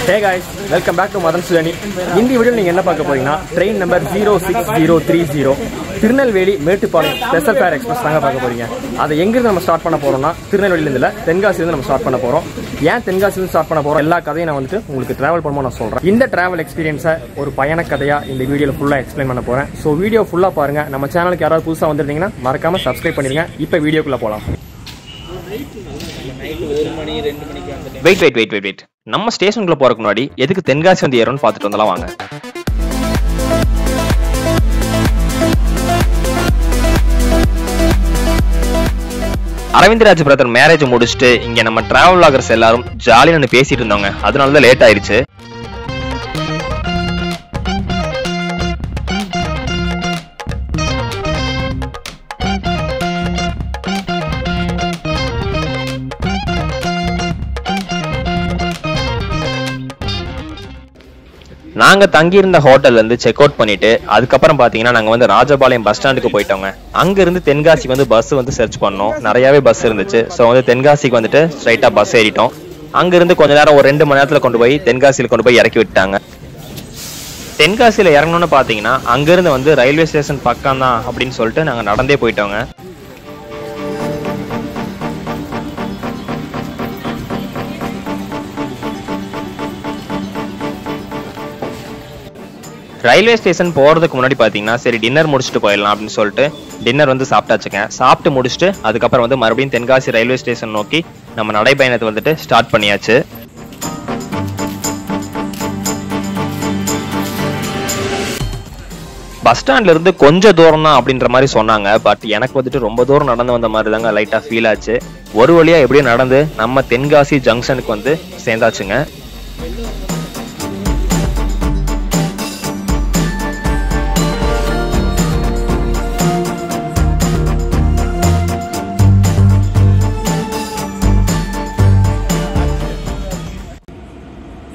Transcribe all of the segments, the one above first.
Hey guys, welcome back to Madan's Journey. இந்த வீடியோல நீங்க என்ன பார்க்க போறீங்கன்னா train number 06030 Tirunelveli Mettupalayam special fair express தாங்க பார்க்க போறீங்க. அதை எங்க இருந்து நம்ம ஸ்டார்ட் பண்ண போறோம்னா திருநெல்வேலில இருந்து இல்ல தென்காசில இருந்து நம்ம ஸ்டார்ட் பண்ண போறோம். ஏன் தென்காசில இருந்து ஸ்டார்ட் பண்ண போறோம் எல்லா கதையும் நான் வந்துட்டு உங்களுக்கு டிராவல் பண்ணும்போது நான் சொல்றேன். இந்த டிராவல் எக்ஸ்பீரியன்ஸை ஒரு பயண கதையா இந்த வீடியோல ஃபுல்லா எக்ஸ்பிளைன் பண்ண போறேன். ஸோ வீடியோ ஃபுல்லா பாருங்க. நம்ம சேனலுக்கு யாராவது புதுசா வந்திருந்தீங்கன்னா மறக்காம சப்ஸ்கிரைப் பண்ணிருங்க. இப்போ வீடியோக்குள்ள போலாம். வெயிட் நம்ம ஸ்டேஷனுக்குள்ள போறதுக்கு முன்னாடி எதுக்கு தென்காசி வந்து ஏறோம்னு பார்த்துட்டு வந்தலாம் வாங்க. அரவிந்த்ராஜ் பிரதர் மேரேஜ் முடிச்சுட்டு இங்க நம்ம டிராவல் வ்ளாகர்ஸ் எல்லாரும் ஜாலியா பேசிட்டு இருந்தோங்க. அதனாலதான் லேட் ஆயிருச்சு. நாங்க தங்கி இருந்த ஹோட்டல்ல இருந்து செக் அவுட் பண்ணிட்டு அதுக்கப்புறம் பாத்தீங்கன்னா நாங்க வந்து ராஜபாளையம் பஸ் ஸ்டாண்டுக்கு போயிட்டோங்க. அங்க இருந்து தென்காசிக்கு வந்து பஸ் வந்து சர்ச் பண்ணோம். நிறையவே பஸ் இருந்துச்சு. ஸோ வந்து தென்காசிக்கு வந்துட்டு ஸ்ட்ரைட்டா பஸ் ஏறிட்டோம். அங்க இருந்து கொஞ்ச நேரம் ஒரு 2 மணி நேரத்துல கொண்டு போய் தென்காசியில கொண்டு போய் இறக்கி விட்டாங்க. தென்காசியில இறங்கணும்னு பாத்தீங்கன்னா அங்க இருந்து வந்து ரயில்வே ஸ்டேஷன் பக்கம் தான் அப்படின்னு சொல்லிட்டு நாங்க நடந்தே போயிட்டோங்க. ரயில்வே ஸ்டேஷன் போறதுக்கு முன்னாடி பாத்தீங்கன்னா சரி டின்னர் முடிச்சுட்டு போயிடலாம் அப்படின்னு சொல்லிட்டு டின்னர் வந்து சாப்பிட்டாச்சுங்க. சாப்பிட்டு முடிச்சுட்டு அதுக்கப்புறம் வந்து மறுபடியும் தென்காசி ரயில்வே ஸ்டேஷன் நோக்கி நம்ம நடைபயணத்தை வந்துட்டு ஸ்டார்ட் பண்ணியாச்சு. பஸ் ஸ்டாண்ட்ல இருந்து கொஞ்சம் தூரம் தான் அப்படின்ற மாதிரி சொன்னாங்க. பட் எனக்கு வந்துட்டு ரொம்ப தூரம் நடந்து வந்த மாதிரி தாங்க லைட்டா ஃபீல் ஆச்சு. ஒரு வழியா எப்படியும் நடந்து நம்ம தென்காசி ஜங்ஷனுக்கு வந்து சேர்ந்தாச்சுங்க.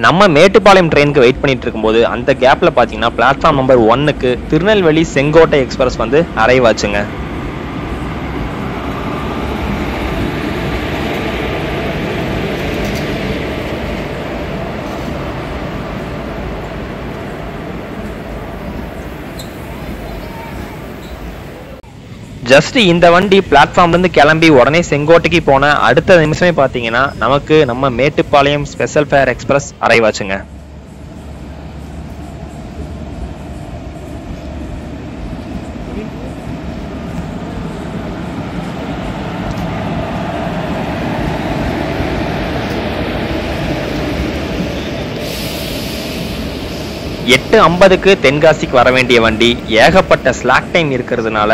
நம்ம மேட்டுப்பாளையம் ட்ரெயினுக்கு வெயிட் பண்ணிட்டு இருக்கும்போது அந்த கேப்ல பாத்தீங்கன்னா பிளாட்ஃபார்ம் நம்பர் 1க்கு திருநெல்வேலி செங்கோட்டை எக்ஸ்பிரஸ் வந்து அரைவ் ஆச்சுங்க. ஜஸ்ட் இந்த வண்டி பிளாட்ஃபார்ம்ல இருந்து கிளம்பி உடனே செங்கோட்டைக்கு போன அடுத்த நிமிஷமே பாத்தீங்கன்னா நமக்கு நம்ம Mettupalayam special fair express arrive ஆச்சுங்க. எட்டு 50க்கு தென்காசிக்கு வர வேண்டிய வண்டி ஏகப்பட்ட ஸ்லாக் டைம் இருக்கிறதுனால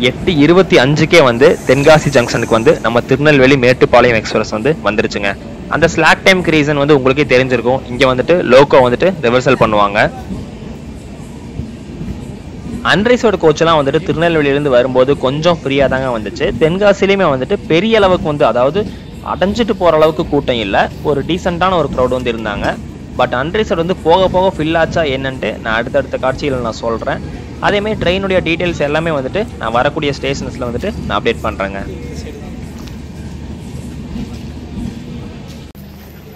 8:25க்கே வந்து தென்காசி ஜங்ஷனுக்கு வந்து நம்ம திருநெல்வேலி மேட்டுப்பாளையம் எக்ஸ்பிரஸ் வந்து வந்துருச்சுங்க. அந்த ஸ்லாக் டைம்க்கு ரீசன் வந்து உங்களுக்கே தெரிஞ்சிருக்கும். இங்க வந்துட்டு லோக்கோ வந்துட்டு ரிவர்சல் பண்ணுவாங்க. அன்ரிசர்வ்டு கோச்செல்லாம் வந்துட்டு திருநெல்வேலியிலிருந்து வரும்போது கொஞ்சம் ஃப்ரீயா தாங்க வந்துச்சு. தென்காசிலையுமே வந்துட்டு பெரிய அளவுக்கு வந்து அதாவது அடைஞ்சிட்டு போற அளவுக்கு கூட்டம் இல்லை. ஒரு டீசென்டான ஒரு க்ரௌட் வந்து இருந்தாங்க. பட் அன்ரிசர்வ் வந்து போக போக ஃபில் ஆச்சா என்னன்ட்டு நான் அடுத்தடுத்த காட்சியில் நான் சொல்கிறேன். அதேமாதிரி ட்ரெயினுடைய டீட்டெயில்ஸ் எல்லாமே வந்துட்டு நான் வரக்கூடிய ஸ்டேஷன்ஸில் வந்துட்டு நான் அப்டேட் பண்ணுறேங்க.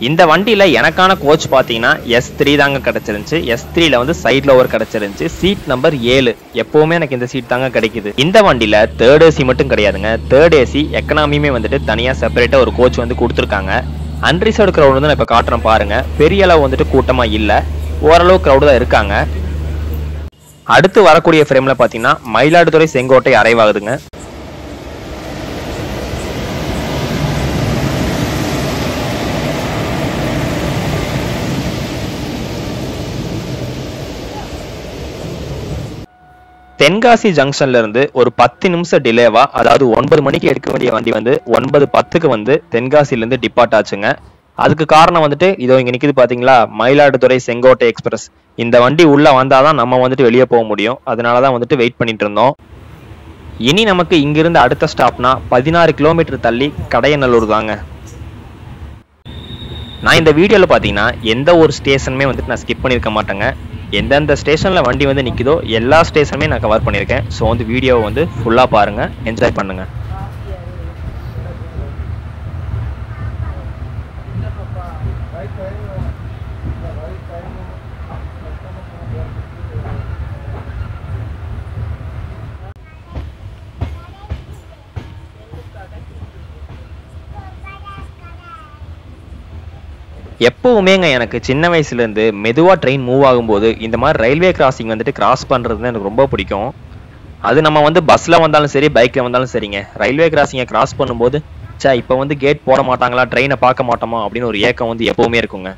இந்த வண்டியில் எனக்கான கோச் பார்த்தீங்கன்னா S3 தாங்க கிடச்சிருந்துச்சு. S3ல வந்து சைடில் ஒரு கிடச்சிருந்துச்சு. Seat number 7. எப்போவுமே எனக்கு இந்த சீட் தாங்க கிடைக்குது. இந்த வண்டியில் 3rd AC மட்டும் கிடையாதுங்க. 3rd AC எக்கனாமியுமே வந்துட்டு தனியாக செப்பரேட்டாக ஒரு கோச் வந்து கொடுத்துருக்காங்க. அன்ரிசர்வ்டு க்ரௌட் வந்து நான் இப்போ காட்டுறேன் பாருங்க. பெரிய அளவு வந்துட்டு கூட்டமா இல்லை, ஓரளவு க்ரௌடு தான் இருக்காங்க. அடுத்து வரக்கூடிய ஃப்ரேம்ல பாத்தீங்கன்னா மயிலாடுதுறை செங்கோட்டை அரைவ் ஆகுதுங்க. தென்காசி ஜங்ஷன்ல இருந்து ஒரு 10 நிமிஷம் டிலேவா, அதாவது 9 மணிக்கு எடுக்க வேண்டிய வண்டி வந்து 9:10க்கு வந்து தென்காசில இருந்து டிபார்ட் ஆச்சுங்க. அதுக்கு காரணம் வந்துட்டு இதோ இங்க நிக்குது பாத்தீங்களா, மயிலாடுதுறை செங்கோட்டை எக்ஸ்பிரஸ். இந்த வண்டி உள்ள வந்தாதான் நம்ம வந்துட்டு வெளியே போக முடியும். அதனாலதான் வந்துட்டு வெயிட் பண்ணிட்டு இருந்தோம். இனி நமக்கு இங்கிருந்து அடுத்த ஸ்டாப்னா 16 கிலோமீட்டர் தள்ளி கடையநல்லூர் தாங்க. நான் இந்த வீடியோல பாத்தீங்கன்னா எந்த ஒரு ஸ்டேஷனுமே வந்துட்டு நான் ஸ்கிப் பண்ணிருக்க மாட்டேங்க. எந்தெந்த ஸ்டேஷன்ல வண்டி வந்து நிக்குதோ எல்லா ஸ்டேஷனுமே நான் கவர் பண்ணியிருக்கேன். ஸோ வந்து வீடியோவை வந்து ஃபுல்லா பாருங்க, என்ஜாய் பண்ணுங்க. எப்பவுமேங்க எனக்கு சின்ன வயசுல இருந்து மெதுவா ட்ரெயின் மூவ் ஆகும்போது இந்த மாதிரி ரயில்வே கிராசிங் வந்துட்டு கிராஸ் பண்றது எனக்கு ரொம்ப பிடிக்கும். அது நம்ம வந்து பஸ்ல வந்தாலும் சரி பைக்ல வந்தாலும் சரிங்க, ரயில்வே கிராசிங்கை கிராஸ் பண்ணும்போது இப்ப வந்து கேட் போட மாட்டாங்களா, ட்ரெயினை பார்க்க மாட்டோமா அப்படின்னு ஒரு ஏக்கம் வந்து எப்பவுமே இருக்குங்க.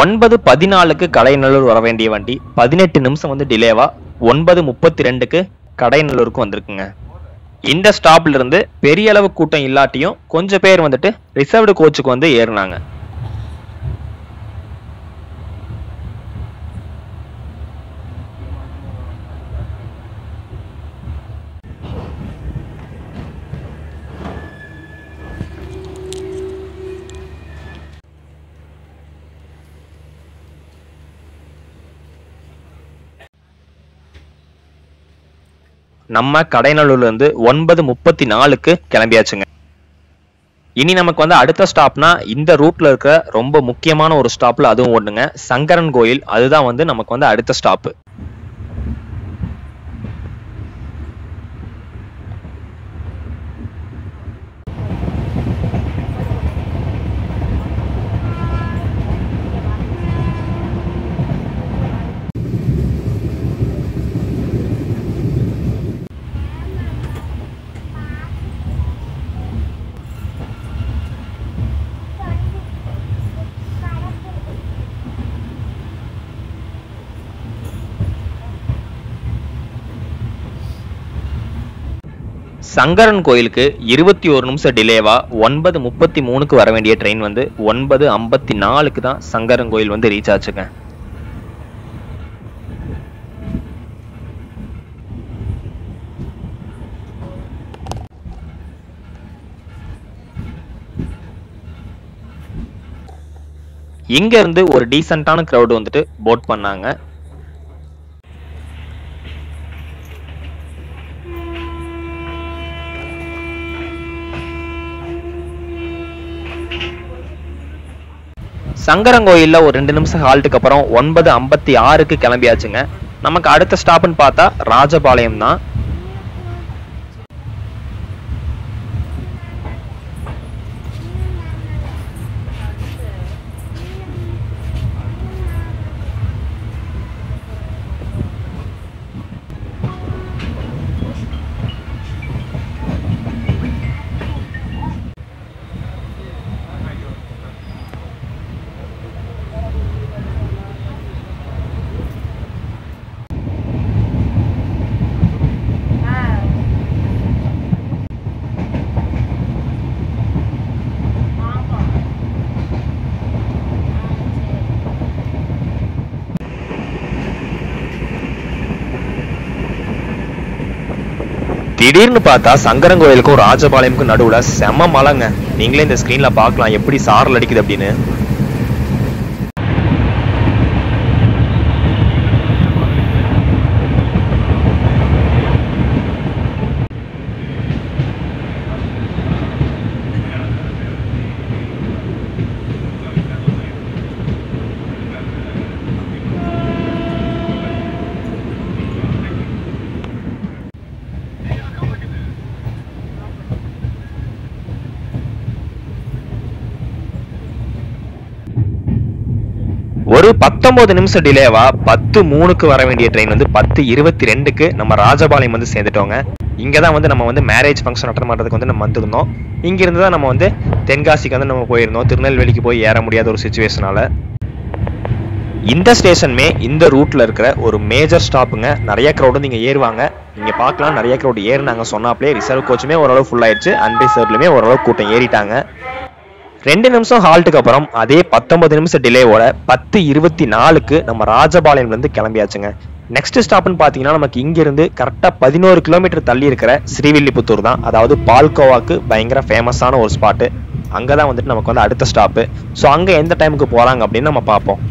ஒன்பது 14க்கு கடையநல்லூர் வர வேண்டிய வண்டி 18 நிமிஷம் வந்து டிலேவா 9:32க்கு கடையநல்லூருக்கு வந்திருக்குங்க. இந்த ஸ்டாப்ல இருந்து பெரிய அளவு கூட்டம் இல்லாட்டியும் கொஞ்சம் பேர் வந்துட்டு ரிசர்வ்டு கோச்சுக்கு வந்து ஏறினாங்க. நம்ம கடையநல்லூர்ல இருந்து 9:34க்கு கிளம்பியாச்சுங்க. இனி நமக்கு வந்து அடுத்த ஸ்டாப்னா இந்த ரூட்ல இருக்க ரொம்ப முக்கியமான ஒரு ஸ்டாப்ல அதுவும் ஒண்ணுங்க, சங்கரன் கோயில். அதுதான் வந்து நமக்கு வந்து அடுத்த ஸ்டாப். சங்கரன் கோயிலுக்கு 21 நிமிஷம் டிலேவா 9:33க்கு வர வேண்டிய ட்ரெயின் வந்து 9:54க்கு தான் சங்கரன் கோயில் வந்து ரீச் ஆச்சுங்க. இங்க இருந்து ஒரு டீசென்ட்டான கிரவுட் வந்துட்டு போட் பண்ணாங்க. சங்கரங்கோயில்ல ஒரு 2 நிமிஷம் ஹால்ட்டுக்கு அப்புறம் 9:56க்கு கிளம்பியாச்சுங்க. நமக்கு அடுத்த ஸ்டாப்னு பார்த்தா ராஜபாளையம் தான். திடீர்னு பார்த்தா சங்கரங்கோயிலுக்கும் ராஜபாளையமுக்கும் நடுவுல செம மலைங்க. நீங்களே இந்த ஸ்கிரீன்ல பார்க்கலாம் எப்படி சாரல் அடிக்குது அப்படின்னு. ஒரு 19 நிமிஷம் டிலேவா 10:03க்கு வர வேண்டிய ட்ரெயின் வந்து 10:22க்கு நம்ம ராஜபாளையம் வந்து சேர்ந்துட்டோங்க. இங்கே தான் வந்து நம்ம வந்து மேரேஜ் ஃபங்க்ஷன் அட்டன் பண்ணுறதுக்கு வந்து நம்ம வந்திருந்தோம். இங்கிருந்து தான் நம்ம வந்து தென்காசிக்கு வந்து நம்ம போயிருந்தோம். திருநெல்வேலிக்கு போய் ஏற முடியாத ஒரு சுச்சுவேஷனால. இந்த ஸ்டேஷனுமே இந்த ரூட்ல இருக்கிற ஒரு மேஜர் ஸ்டாப்புங்க. நிறைய க்ரௌட் வந்து இங்கே ஏறுவாங்க. நீங்கள் பார்க்கலாம், நிறைய க்ரௌட் ஏறினாங்க. சொன்னாப்லேயே ரிசர்வ் கோச்சுமே ஓரளவு ஃபுல் ஆயிடுச்சு, அன்ரிசர்வ்லையுமே ஓரளவு கூட்டம் ஏறிட்டாங்க. 2 நிமிஷம் ஹால்ட்டுக்கு அப்புறம் அதே 19 நிமிஷம் டிலேவோட 10:24க்கு நம்ம ராஜபாளையம்லேருந்து கிளம்பியாச்சுங்க. நெக்ஸ்ட் ஸ்டாப்னு பார்த்தீங்கன்னா நமக்கு இங்கிருந்து கரெக்டாக 11 கிலோமீட்டர் தள்ளி இருக்கிற ஸ்ரீவில்லிபுத்தூர் தான். அதாவது பால்கோவாக்கு பயங்கர ஃபேமஸான ஒரு ஸ்பாட்டு. அங்கே தான் வந்துட்டு நமக்கு வந்து அடுத்த ஸ்டாப்பு. ஸோ அங்கே எந்த டைமுக்கு போகிறாங்க அப்படின்னு நம்ம பார்ப்போம்.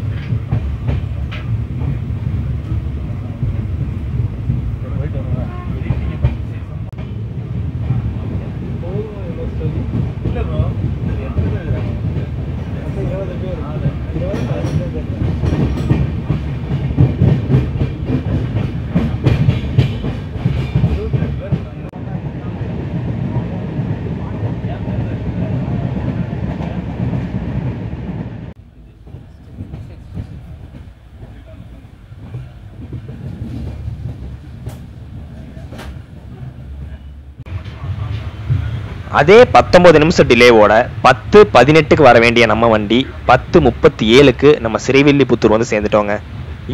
அதே 19 நிமிஷம் டிலேவோட 10:18க்கு வர வேண்டிய நம்ம வண்டி 10:37க்கு நம்ம ஸ்ரீவில்லிபுத்தூர் வந்து சேர்ந்துட்டோங்க.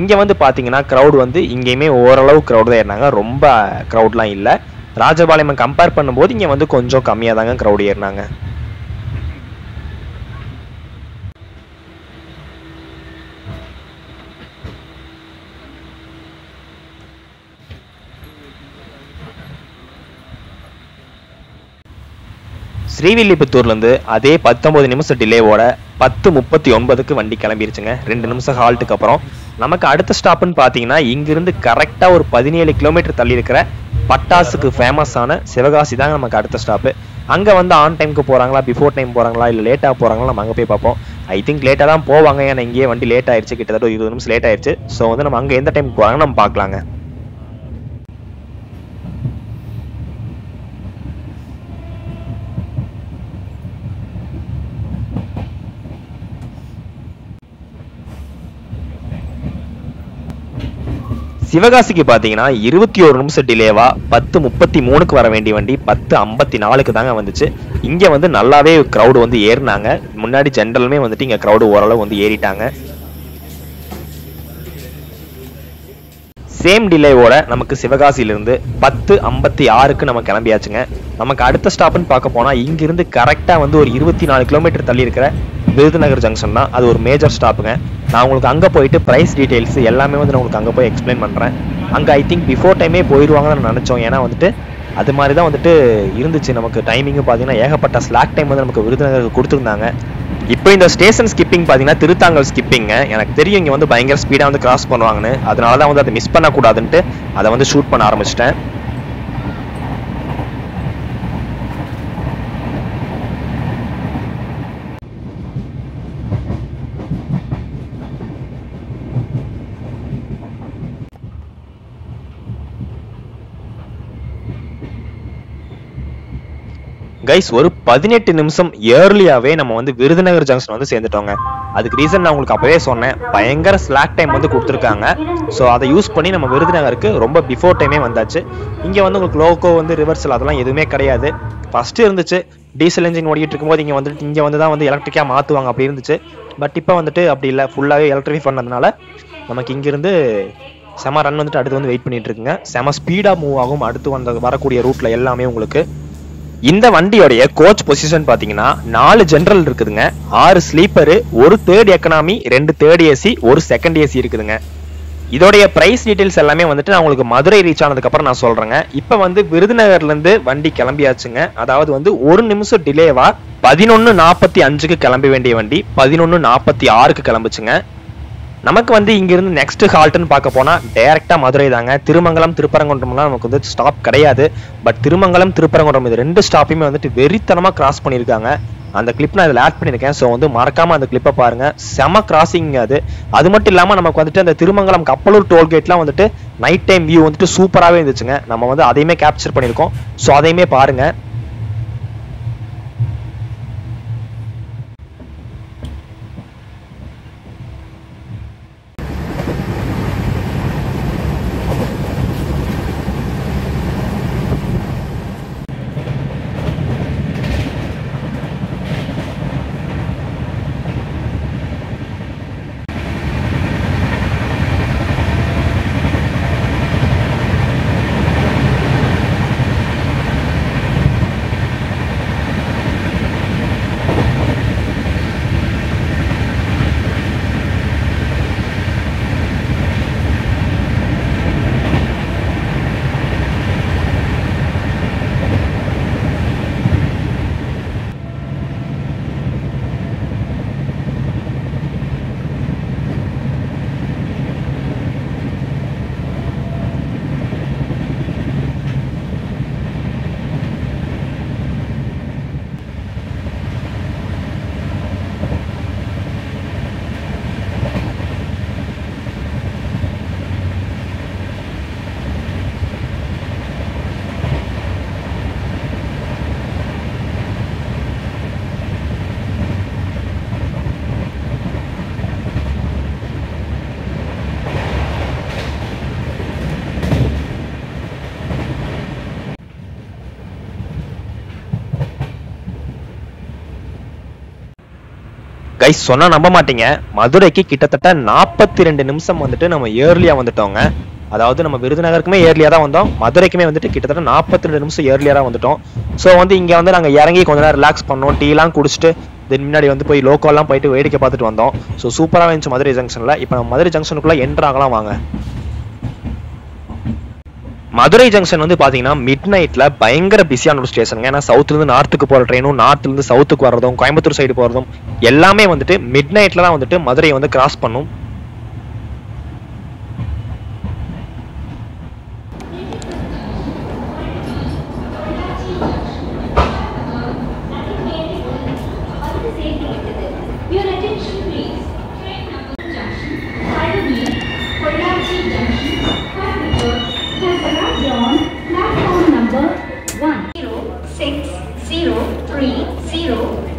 இங்கே வந்து பார்த்தீங்கன்னா க்ரௌட் வந்து இங்கேயுமே ஓரளவு க்ரௌட் தான் ஏறினாங்க. ரொம்ப க்ரௌட்லாம் இல்லை. ராஜபாளையம் கம்பேர் பண்ணும்போது இங்கே வந்து கொஞ்சம் கம்மியாக தாங்க க்ரௌட் ஏறினாங்க. ஸ்ரீவில்லிபுத்தூர்லேருந்து அதே 19 நிமிஷம் டிலேவோட 10:39க்கு வண்டி கிளம்பிருச்சுங்க. 2 நிமிஷம் ஹால்ட்டுக்கு அப்புறம் நமக்கு அடுத்த ஸ்டாப்னு பார்த்தீங்கன்னா இங்கிருந்து கரெக்டாக ஒரு 17 கிலோமீட்டர் தள்ளி இருக்கிற பட்டாசுக்கு ஃபேமஸான சிவகாசி தாங்க நமக்கு அடுத்த ஸ்டாப்பு. அங்கே வந்து ஆன் டைமுக்கு போகிறாங்களா, பிஃபோர் டைம் போகிறாங்களா, இல்லை லேட்டாக போகிறாங்களா, நம்ம அங்கே போய் பார்ப்போம். ஐ திங்க் லேட்டாக தான் போவாங்க. ஏன்னா இங்கேயே வண்டி லேட் ஆயிடுச்சு, கிட்டத்தட்ட 20 நிமிஷம் லேட் ஆயிடுச்சு. ஸோ வந்து நம்ம அங்கே எந்த டைமுக்கு போகிறாங்கன்னு நம்ம பார்க்கலாங்க. சிவகாசிக்கு பார்த்தீங்கன்னா 21 நிமிஷம் டிலேவா 10:33க்கு வர வேண்டிய வண்டி 10:54க்கு தாங்க வந்துச்சு. இங்கே வந்து நல்லாவே க்ரௌடு வந்து ஏறினாங்க. முன்னாடி ஜென்ரலுமே வந்துட்டு இங்கே க்ரௌடு ஓரளவு வந்து ஏறிட்டாங்க. சேம் டிலேவோட நமக்கு சிவகாசியிலிருந்து 10:56க்கு நம்ம கிளம்பியாச்சுங்க. நமக்கு அடுத்த ஸ்டாப்னு பார்க்க போனால் இங்கிருந்து கரெக்டாக வந்து ஒரு 24 கிலோமீட்டர் தள்ளி இருக்கிற விருதுநகர் ஜங்ஷன் தான். அது ஒரு மேஜர் ஸ்டாப்புங்க. நான் உங்களுக்கு அங்கே போயிட்டு ப்ரைஸ் டீட்டெயில்ஸ் எல்லாமே வந்து நான் உங்களுக்கு அங்கே போய் எக்ஸ்பிளைன் பண்ணுறேன். அங்கே ஐ திங்க் பிஃபோர் டைமே போயிடுவாங்கன்னு நான் நினச்சோம். ஏன்னா வந்துட்டு அது மாதிரி தான் வந்துட்டு இருந்துச்சு. நமக்கு டைமிங்கும் பார்த்தீங்கன்னா ஏகப்பட்ட ஸ்லாக் டைம் வந்து நமக்கு விருதுநகருக்கு கொடுத்துருந்தாங்க. இப்போ இந்த ஸ்டேஷன் ஸ்கிப்பிங் பார்த்தீங்கன்னா திருத்தாங்கல் ஸ்கிப்பிங்க. எனக்கு தெரியும் இங்கே வந்து பயங்கர ஸ்பீடாக வந்து கிராஸ் பண்ணுவாங்கன்னு. அதனால தான் வந்து அதை மிஸ் பண்ணக்கூடாதுன்ட்டு அதை வந்து ஷூட் பண்ண ஆரம்பிச்சிட்டேன். கைஸ், ஒரு 18 நிமிஷம் ஏர்லியாவே நம்ம வந்து விருதுநகர் ஜங்ஷன் வந்து சேர்ந்துட்டோங்க. அதுக்கு ரீசன் நான் உங்களுக்கு அப்பவே சொன்னேன், பயங்கர ஸ்லாக் டைம் வந்து கொடுத்துருக்காங்க. ஸோ அதை யூஸ் பண்ணி நம்ம விருதுநகருக்கு ரொம்ப பிஃபோர் டைமே வந்தாச்சு. இங்கே வந்து உங்களுக்கு லோக்கோ வந்து ரிவர்சல் அதெல்லாம் எதுவுமே கிடையாது. ஃபர்ஸ்ட் இருந்துச்சு டீசல் இன்ஜின் ஓடிட்டு இருக்கும்போது இங்கே வந்து தான் வந்து எலக்ட்ரிக்காக மாற்றுவாங்க அப்படி இருந்துச்சு. பட் இப்போ வந்துட்டு அப்படி இல்லை, ஃபுல்லாகவே எலக்ட்ரிஃபை பண்ணதுனால நமக்கு இங்கிருந்து செம ரன் வந்துட்டு அடுத்து வந்து வெயிட் பண்ணிட்டு இருக்குங்க. செம ஸ்பீடாக மூவ் ஆகும் அடுத்து வரக்கூடிய ரூட்ல எல்லாமே. உங்களுக்கு இந்த வண்டியோடைய கோச் பொசிஷன் பார்த்தீங்கன்னா 4 ஜென்ரல் இருக்குதுங்க, 6 sleeper, 1 third economy, 2 third AC, 1 second AC இருக்குதுங்க. இதோடைய பிரைஸ் டீடைல்ஸ் எல்லாமே வந்துட்டு நான் உங்களுக்கு மதுரை ரீச் ஆனதுக்கு அப்புறம் நான் சொல்றேங்க. இப்போ வந்து விருதுநகர்ல இருந்து வண்டி கிளம்பியாச்சுங்க. அதாவது வந்து 1 நிமிஷம் டிலேவா 11:45க்கு கிளம்ப வேண்டிய வண்டி 11:46க்கு கிளம்புச்சுங்க. நமக்கு வந்து இங்கிருந்து நெக்ஸ்ட் ஹால்ட்னு பார்க்க போனால் டைரெக்டாக மதுரை தாங்க. திருமங்கலம் திருப்பரங்குன்றம்லாம் நமக்கு வந்து ஸ்டாப் கிடையாது. பட் திருமங்கலம் திருப்பரங்குன்றம் இது 2 ஸ்டாப்பையுமே வந்துட்டு வெறித்தனமாக கிராஸ் பண்ணியிருக்காங்க. அந்த கிளிப் நான் இதில் ஆட் பண்ணியிருக்கேன். ஸோ வந்து மறக்காமல் அந்த கிளிப்பை பாருங்கள். செம கிராசிங் அது. அது மட்டும் இல்லாமல் நமக்கு வந்துட்டு அந்த திருமங்கலம் கப்பலூர் டோல்கேட்லாம் வந்துட்டு நைட் டைம் வியூ வந்துட்டு சூப்பராகவே இருந்துச்சுங்க. நம்ம வந்து அதையுமே கேப்சர் பண்ணியிருக்கோம். ஸோ அதையுமே பாருங்கள். கைஸ் சொன்னா நம்ப மாட்டீங்க, மதுரைக்கு கிட்டத்தட்ட 42 நிமிஷம் வந்துட்டு நம்ம ஏர்லியா வந்துட்டோங்க. அதாவது நம்ம விருதுநகருக்குமே ஏர்லியா தான் வந்தோம், மதுரைக்குமே வந்துட்டு கிட்டத்தட்ட 42 நிமிஷம் ஏர்லியா தான் வந்துட்டோம். ஸோ வந்து இங்க வந்து நாங்க இறங்கி கொஞ்ச நேரம் ரிலாக்ஸ் பண்ணோம், டீலாம் குடிச்சிட்டு தென் முன்னாடி வந்து போய் லோக்கல்லாம் போயிட்டு வேடிக்கை பார்த்துட்டு வந்தோம். ஸோ சூப்பராக இருந்துச்சு மதுரை ஜங்ஷன்ல. இப்போ நம்ம மதுரை ஜங்ஷனுக்குள்ள என்ட்ரு ஆகலாம் வாங்க. மதுரை ஜங்ஷன் வந்து பாத்தீங்கன்னா மிட் நைட்ல பயங்கர பிஸியான ஒரு ஸ்டேஷனுங்க. ஏன்னா சவுத்துல இருந்து நார்த்துக்கு போற ட்ரெயினும் நார்த்ல இருந்து சவுத்துக்கு வர்றதும் கோயம்புத்தூர் சைடு போறதும் எல்லாமே வந்துட்டு மிட் நைட்ல தான் வந்துட்டு மதுரையை வந்து கிராஸ் பண்ணும்.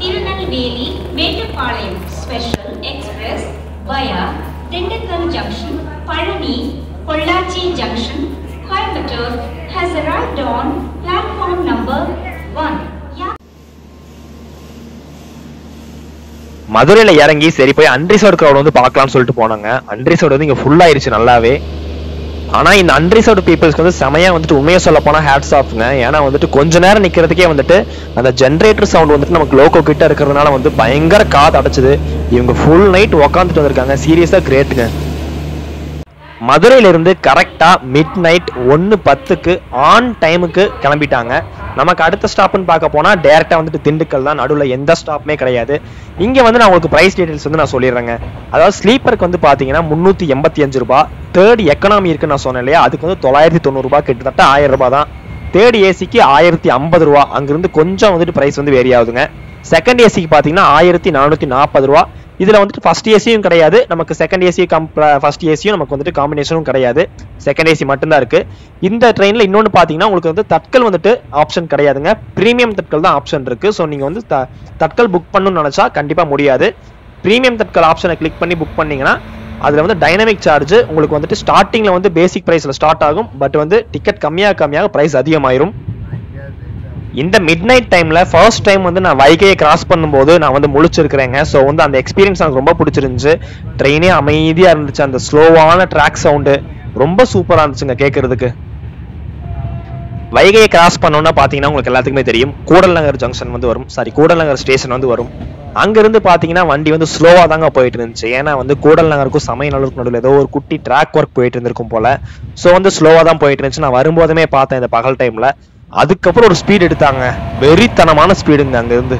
Tirunelveli Mettupalayam special express via Dindigul junction, Palani, Pollachi junction, Coimbatore has arrived on platform number 1. மதுரையில இறங்கி சரி போய் அன்ரிசர்வ்ட் கிரௌட் வந்து பார்க்கலாம்னு சொல்லிட்டு போனாங்க. அன்ரிசர்வ்ட் வந்து இங்க ஃபுல் ஆயிருச்சு நல்லாவே. ஆனா இந்த அன்ரிசர்வ்ட் பீப்புள்ஸ்க்கு வந்து செமையா வந்துட்டு உண்மையை சொல்ல போனா ஹேட்ஸ் ஆஃப்ங்க. ஏன்னா வந்துட்டு கொஞ்ச நேரம் நிக்கிறதுக்கே வந்துட்டு அந்த ஜென்ரேட்டர் சவுண்ட் வந்துட்டு நமக்கு லோக்கோ கிட்ட இருக்கிறதுனால வந்து பயங்கர காத்து அடைச்சது. இவங்க ஃபுல் நைட் உக்காந்துட்டு வந்திருக்காங்க, சீரியஸா கிரேட்டுங்க. மதுரையில இருந்து கரெக்டா மிட் நைட் 1:10க்கு ஆன் டைமுக்கு கிளம்பிட்டாங்க. நமக்கு அடுத்த ஸ்டாப்னு பார்க்க போனா டைரக்டா வந்துட்டு திண்டுக்கல் தான், நடுவில் எந்த ஸ்டாப்புமே கிடையாது. இங்க வந்து நான் உங்களுக்கு பிரைஸ் டீடைல்ஸ் வந்து நான் சொல்லிடுறேங்க. அதாவது ஸ்லீப்பருக்கு வந்து பாத்தீங்கன்னா 385 ரூபாய், தேர்ட் எக்கனாமி இருக்குன்னு நான் சொன்னேன் இல்லையா, அதுக்கு வந்து 990 ரூபாய், கிட்டத்தட்ட 1000 ரூபாய் தான். தேர்ட் ஏசிக்கு 1050 ரூபாய், அங்கிருந்து கொஞ்சம் வந்துட்டு பிரைஸ் வந்து வேரி ஆகுதுங்க. செகண்ட் ஏசிக்கு பாத்தீங்கன்னா 1440 ரூபாய். இதுல வந்துட்டு ஃபர்ஸ்ட் ஏசியும் கிடையாது, நமக்கு செகண்ட் ஏசி ஃபர்ஸ்ட் ஏசியும் நமக்கு வந்துட்டு காம்பினேஷனும் கிடையாது, செகண்ட் ஏசி மட்டும்தான் இருக்கு. இந்த ட்ரெயின்ல இன்னொன்று பாத்தீங்கன்னா உங்களுக்கு வந்து தட்கல் வந்துட்டு ஆப்ஷன் கிடையாதுங்க, பிரீமியம் தட்கல் தான் ஆப்ஷன் இருக்கு. ஸோ நீங்க வந்து தட்கல் புக் பண்ணணும்னு நினைச்சா கண்டிப்பா முடியாது. பிரீமியம் தட்கல் ஆப்ஷனை கிளிக் பண்ணி புக் பண்ணீங்கன்னா அதுல வந்து டைனமிக் சார்ஜ் உங்களுக்கு வந்துட்டு ஸ்டார்டிங்ல வந்து பேசிக் பிரைஸ்ல ஸ்டார்ட் ஆகும், பட் வந்து டிக்கெட் கம்மியாக பிரைஸ் அதிகமாயிரும். இந்த மிட் நைட் டைம்ல ஃபர்ஸ்ட் டைம் வந்து நான் வைகையை கிராஸ் பண்ணும்போது நான் வந்து முழிச்சிருக்கிறேங்க. ஸோ வந்து அந்த எக்ஸ்பீரியன்ஸ் எனக்கு ரொம்ப பிடிச்சிருந்துச்சு. ட்ரெயினே அமைதியா இருந்துச்சு, அந்த ஸ்லோவான ட்ராக் சவுண்டு ரொம்ப சூப்பரா இருந்துச்சுங்க கேட்கறதுக்கு. வைகையை கிராஸ் பண்ணோம்னா பாத்தீங்கன்னா உங்களுக்கு எல்லாத்துக்குமே தெரியும் கூடல்நகர் ஜங்ஷன் வந்து வரும், கூடல்நகர் ஸ்டேஷன் வந்து வரும். அங்கிருந்து பாத்தீங்கன்னா வண்டி வந்து ஸ்லோவா தாங்க போயிட்டு இருந்துச்சு. ஏன்னா வந்து கூடல்நகருக்கும் சமயநல்லூருக்கு நடுவில் ஏதோ ஒரு குட்டி ட்ராக் ஒர்க் போயிட்டு இருந்திருக்கும் போல. ஸோ வந்து ஸ்லோவா தான் போயிட்டு இருந்துச்சு. நான் வரும்போதுமே பார்த்தேன் இந்த பகல் டைம்ல. அதுக்கப்புறம் ஒரு ஸ்பீட் எடுத்தாங்க, வெறித்தனமான ஸ்பீடுங்க அங்க இருந்து.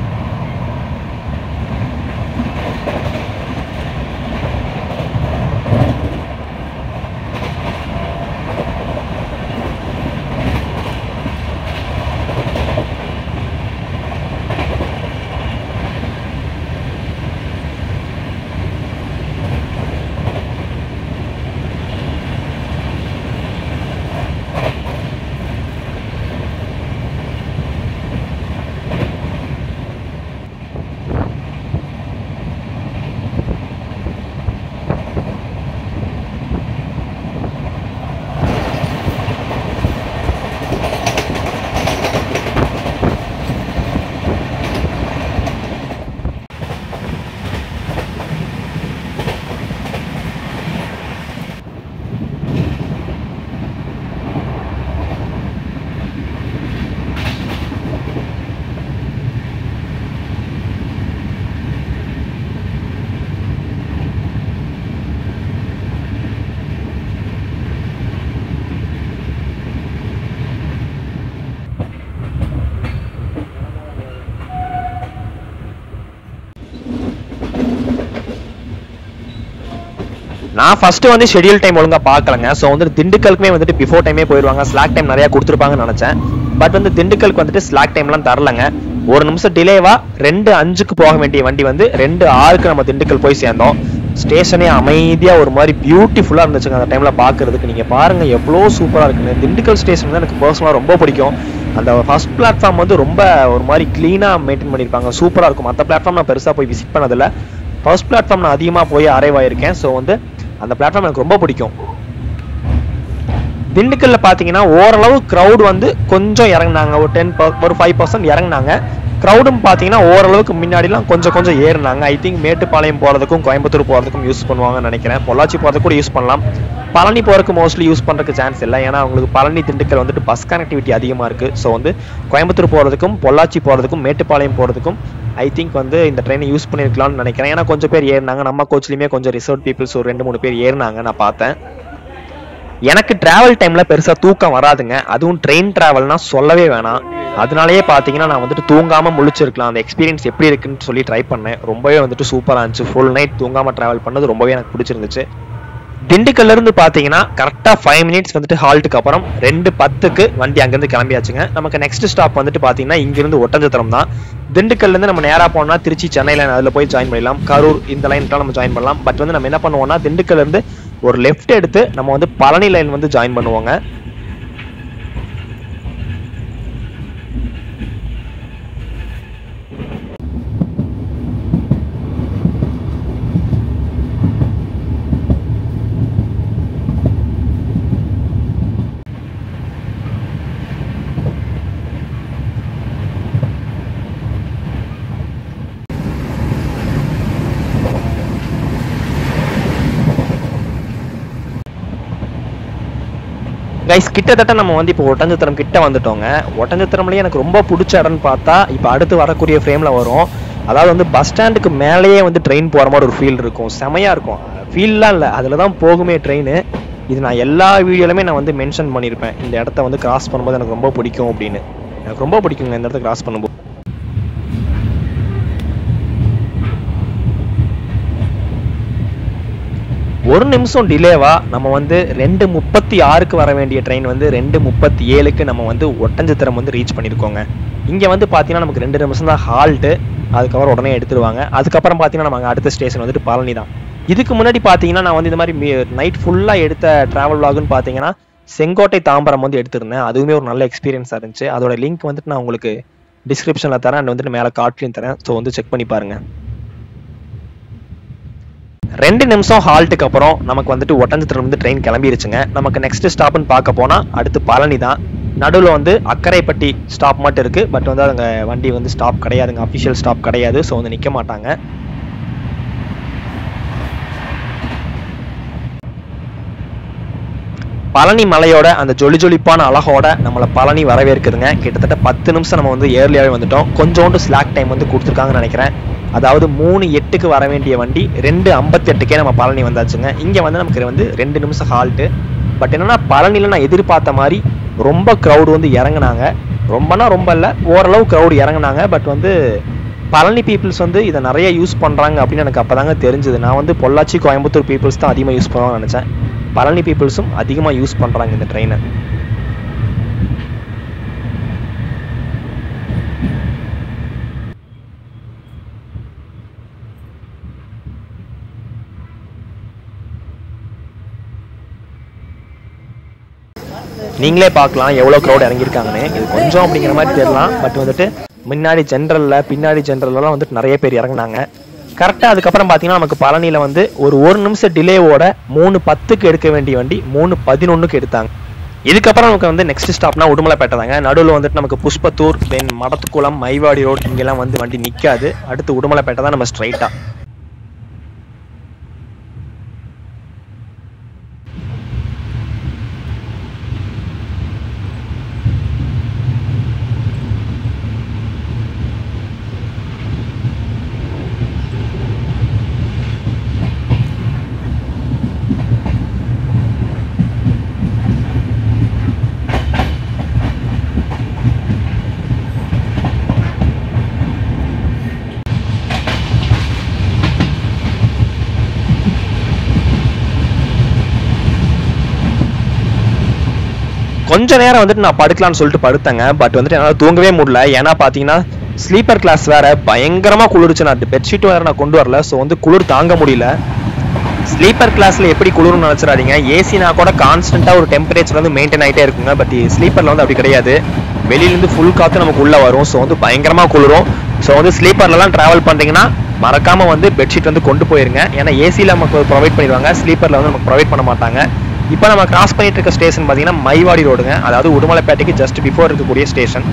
நான் ஃபர்ஸ்ட் வந்து ஷெட்யூல் டைம் ஒழுங்கா பார்க்கலங்க. ஸோ வந்து திண்டுக்கலுக்குமே வந்துட்டு பிஃபோர் டைமே போயிடுவாங்க, ஸ்லாக் டைம் நிறைய கொடுத்துருப்பாங்கன்னு நினைச்சேன். பட் வந்து திண்டுக்கலுக்கு வந்துட்டு ஸ்லாக் டைம்லாம் தரலங்க. ஒரு நிமிஷம் டிலேவா 2:05க்கு போக வேண்டிய வண்டி வந்து 2:06க்கு நம்ம திண்டுக்கல் போய் சேர்ந்தோம். ஸ்டேஷனே அமைதியா ஒரு மாதிரி பியூட்டிஃபுல்லா இருந்துச்சுங்க அந்த டைம்ல பாக்குறதுக்கு. நீங்க பாருங்க எவ்வளோ சூப்பரா இருக்குன்னு. திண்டுக்கல் ஸ்டேஷன் தான் எனக்கு பர்சனலா ரொம்ப பிடிக்கும். அந்த ஃபர்ஸ்ட் பிளாட்ஃபார்ம் வந்து ரொம்ப ஒரு மாதிரி கிளீனா மெயின்டைன் பண்ணிருப்பாங்க, சூப்பரா இருக்கும். மற்ற பிளாட்ஃபார்ம் நான் பெருசா போய் விசிட் பண்ணதில்ல, ஃபர்ஸ்ட் பிளாட்ஃபார்ம் நான் அதிகமா போய் அரைவ் ஆயிருக்கேன். ஸோ வந்து அந்த பிளாட்ஃபார்ம் எனக்கு ரொம்ப பிடிக்கும். திண்டுக்கல்ல பாத்தீங்கன்னா ஓரளவு கிரௌட் வந்து கொஞ்சம் இறங்குனாங்க, ஒரு 5% இறங்குனாங்க. க்ரௌடும் பார்த்தீங்கன்னா ஓரளவுக்கு முன்னாடிலாம் கொஞ்சம் ஏறினாங்க. ஐ திங்க் மேட்டுப்பாளையம் போகிறதுக்கும் கோயம்புத்தூர் போகிறதுக்கும் யூஸ் பண்ணுவாங்கன்னு நினைக்கிறேன். பொள்ளாச்சி போகிறதுக்கு கூட யூஸ் பண்ணலாம். பழனி போகிறதுக்கு மோஸ்ட்லி யூஸ் பண்ணுறதுக்கு சான்ஸ் இல்லை. ஏன்னா அவங்களுக்கு பழனி திண்டுக்கல் வந்துட்டு பஸ் கனெக்டிவிட்டி அதிகமாக இருக்குது. ஸோ வந்து கோயம்புத்தூர் போகிறதுக்கும் பொள்ளாச்சி போகிறதுக்கும் மேட்டுப்பாளையம் போகிறதுக்கும் ஐ திங்க் வந்து இந்த ட்ரெயினை யூஸ் பண்ணியிருக்கலாம்னு நினைக்கிறேன். ஏன்னா கொஞ்சம் பேர் ஏறினாங்க. நம்ம கோச்லேயுமே கொஞ்சம் ரிசர்வ் பீப்புள்ஸ் ஒரு 2-3 பேர் ஏறினாங்க, நான் பார்த்தேன். எனக்கு டிராவல் டைம்ல பெருசா தூக்கம் வராதுங்க. அதுவும் ட்ரெயின் டிராவல்னா சொல்லவே வேணாம். அதனாலேயே பார்த்தீங்கன்னா நான் வந்துட்டு தூங்காம முழிச்சிருக்கலாம். அந்த எக்ஸ்பீரியன்ஸ் எப்படி இருக்குன்னு சொல்லி ட்ரை பண்ணேன். ரொம்பவே வந்துட்டு சூப்பராக இருந்துச்சு. ஃபுல் நைட் தூங்காம டிராவல் பண்ணது ரொம்பவே எனக்கு பிடிச்சிருந்துச்சு. திண்டுக்கல்ல இருந்து பார்த்தீங்கன்னா கரெக்டாக 5 மினிட்ஸ் வந்துட்டு ஹால்ட்டுக்கு அப்புறம் 2:10க்கு வண்டி அங்கேருந்து கிளம்பியாச்சுங்க. நமக்கு நெக்ஸ்ட் ஸ்டாப் வந்துட்டு பார்த்தீங்கன்னா இங்கிருந்து ஒட்டஞ்சத்திரம் தான். திண்டுக்கல்லேருந்து நம்ம நேராக போனால் திருச்சி சென்னை லைன் அதில் போய் ஜாயின் பண்ணிடலாம். கரூர் இந்த லைன்லாம் நம்ம ஜாயின் பண்ணலாம். பட் வந்து நம்ம என்ன பண்ணுவோம்னா திண்டுக்கல்லேருந்து ஒரு லெஃப்ட் எடுத்து நம்ம வந்து பழனி லைன் வந்து ஜாயின் பண்ணுவோங்க. கைஸ் கிட்டத்தட்ட நம்ம வந்து இப்போ ஒட்டஞ்சத்திரம் கிட்ட வந்துட்டோங்க. ஒட்டஞ்சத்திரம்லேயே எனக்கு ரொம்ப பிடிச்ச இடம்னு பார்த்தா இப்போ அடுத்து வரக்கூடிய ஃப்ரேமில் வரும். அதாவது வந்து பஸ் ஸ்டாண்டுக்கு மேலேயே வந்து ட்ரெயின் போகிற மாதிரி ஒரு ஃபீல் இருக்கும். செமையாக இருக்கும். ஃபீல்லாம் இல்லை, அதில் தான் போகுமே ட்ரெயின். இது நான் எல்லா வீடியோலையுமே நான் வந்து மென்ஷன் பண்ணியிருப்பேன். இந்த இடத்த வந்து கிராஸ் பண்ணும்போது எனக்கு ரொம்ப பிடிக்கும் அப்படின்னு. எனக்கு ரொம்ப பிடிக்குங்க இந்த இடத்த கிராஸ் பண்ணும்போது. ஒரு நிமிஷம் டிலேவா நம்ம வந்து 2:36க்கு வர வேண்டிய ட்ரெயின் வந்து 2:37க்கு நம்ம வந்து ஒட்டஞ்சத்திரம் வந்து ரீச் பண்ணியிருக்கோங்க. இங்கே வந்து பார்த்தீங்கன்னா நமக்கு 2 நிமிஷம் தான் ஹால்ட்டு. அதுக்கப்புறம் உடனே எடுத்துருவாங்க. அதுக்கப்புறம் பார்த்தீங்கன்னா நம்ம அடுத்த ஸ்டேஷன் வந்துட்டு பழனி தான். இதுக்கு முன்னாடி பார்த்தீங்கன்னா நான் வந்து இந்த மாதிரி நைட் ஃபுல்லாக எடுத்த ட்ராவல் விலாகுன்னு பார்த்தீங்கன்னா செங்கோட்டை தாம்பரம் வந்து எடுத்திருந்தேன். அதுவுமே ஒரு நல்ல எக்ஸ்பீரியன்ஸாக இருந்துச்சு. அதோட லிங்க் வந்துட்டு நான் உங்களுக்கு டிஸ்கிரிப்ஷனில் தரேன். அண்ட் வந்துட்டு மேலே கார்ட்லையும் தரேன். ஸோ வந்து செக் பண்ணி பாருங்கள். 2 நிமிஷம் ஹால்ட்டுக்கு அப்புறம் நமக்கு வந்துட்டு ஒட்டஞ்சத்திரம் வந்து ட்ரெயின் கிளம்பிருச்சுங்க. நமக்கு நெக்ஸ்ட் ஸ்டாப்னு பார்க்க போனால் அடுத்து பழனி தான். நடுவில் வந்து அக்கரைப்பட்டி ஸ்டாப் மட்டும் இருக்குது. பட் வந்து அங்கே வண்டி வந்து ஸ்டாப் கிடையாதுங்க. அஃபிஷியல் ஸ்டாப் கிடையாது. ஸோ வந்து நிற்க மாட்டாங்க. பழனி மலையோட அந்த ஜொலிப்பான அழகோட நம்மளை பழனி வரவேற்குதுங்க. கிட்டத்தட்ட 10 நிமிஷம் நம்ம வந்து ஏர்லியாகவே வந்துட்டோம். கொஞ்சோண்டு ஸ்லாக் டைம் வந்து கொடுத்துருக்காங்கன்னு நினைக்கிறேன். அதாவது 3:08க்கு வர வேண்டிய வண்டி 2:58க்கே நம்ம பழனி வந்தாச்சுங்க. இங்கே வந்து நமக்கு வந்து 2 நிமிஷம் ஹால்ட்டு. பட் என்னன்னா பழனியில் நான் எதிர்பார்த்த மாதிரி ரொம்ப க்ரௌடு வந்து இறங்குனாங்க. ரொம்பனா ரொம்ப இல்லை, ஓரளவு க்ரௌடு இறங்குனாங்க. பட் வந்து பழனி பீப்புள்ஸ் வந்து இதை நிறைய யூஸ் பண்ணுறாங்க அப்படின்னு எனக்கு அப்போ தாங்க தெரிஞ்சுது. நான் வந்து பொள்ளாச்சி கோயம்புத்தூர் பீப்புள்ஸ் தான் அதிகமாக யூஸ் பண்ணுவாங்கன்னு நினச்சேன். பழனி பீப்புள்ஸும் அதிகமாக யூஸ் பண்ணுறாங்க இந்த ட்ரெயினை. நீங்களே பார்க்கலாம் எவ்வளோ க்ரௌட் இறங்கியிருக்காங்கன்னு. இது கொஞ்சம் அப்படிங்கிற மாதிரி தெரியலாம். பட் வந்துட்டு முன்னாடி ஜென்ரலில் பின்னாடி ஜென்ரல்லாம் வந்துட்டு நிறைய பேர் இறங்கினாங்க. கரெக்டாக அதுக்கப்புறம் பார்த்தீங்கன்னா நமக்கு பழனியில் வந்து ஒரு நிமிஷம் டிலேவோட 3:10க்கு எடுக்க வேண்டிய வண்டி 3:11க்கு எடுத்தாங்க. இதுக்கப்புறம் நமக்கு வந்து நெக்ஸ்ட் ஸ்டாப்னா உடுமலைப்பேட்டை தாங்க. நடுவில் வந்துட்டு நமக்கு புஷ்பத்தூர், தென் மடத்துக்குளம், மைவாடி ரோடு இங்கெல்லாம் வந்து வண்டி நிற்காது. அடுத்து உடுமலைப்பேட்டை தான் நம்ம ஸ்ட்ரைட்டாக. கொஞ்ச நேரம் வந்துட்டு நான் படுக்கலாம்னு சொல்லிட்டு படுத்தேங்க. பட் வந்துட்டு என்னால் தூங்கவே முடியல. ஏன்னா பார்த்தீங்கன்னா ஸ்லீப்பர் கிளாஸ் வேற பயங்கரமாக குளிர்ச்சு. நான் பெட்ஷீட் வேற நான் கொண்டு வரல. ஸோ வந்து குளிர் தாங்க முடியல. ஸ்லீப்பர் கிளாஸில் எப்படி குளிர்னு நினச்சிடாதீங்க. ஏசினா கூட கான்ஸ்டண்ட்டாக ஒரு டெம்பரேச்சர் வந்து மெயின்டைன் ஆகிட்டே இருக்குங்க. பட் ஸ்லீப்பரில் வந்து அப்படி கிடையாது. வெளியிலேருந்து ஃபுல் காற்று நமக்கு உள்ளே வரும். ஸோ வந்து பயங்கரமாக குளிரும். ஸோ வந்து ஸ்லீப்பர்லாம் ட்ராவல் பண்ணுறீங்கன்னா மறக்காமல் வந்து பெட்ஷீட் வந்து கொண்டு போயிருங்க. ஏன்னா ஏசியில் நமக்கு ப்ரொவைட் பண்ணிடுவாங்க, ஸ்லீப்பரில் வந்து நமக்கு ப்ரொவைட் பண்ண மாட்டாங்க. இப்போ நம்ம கிராஸ் பண்ணிட்டு இருக்க ஸ்டேஷன் பார்த்தீங்கன்னா மைவாடி ரோடுங்க. அதாவது உடுமலைப்பேட்டைக்கு ஜஸ்ட் பிஃபோர் இருக்கக்கூடிய ஸ்டேஷன்.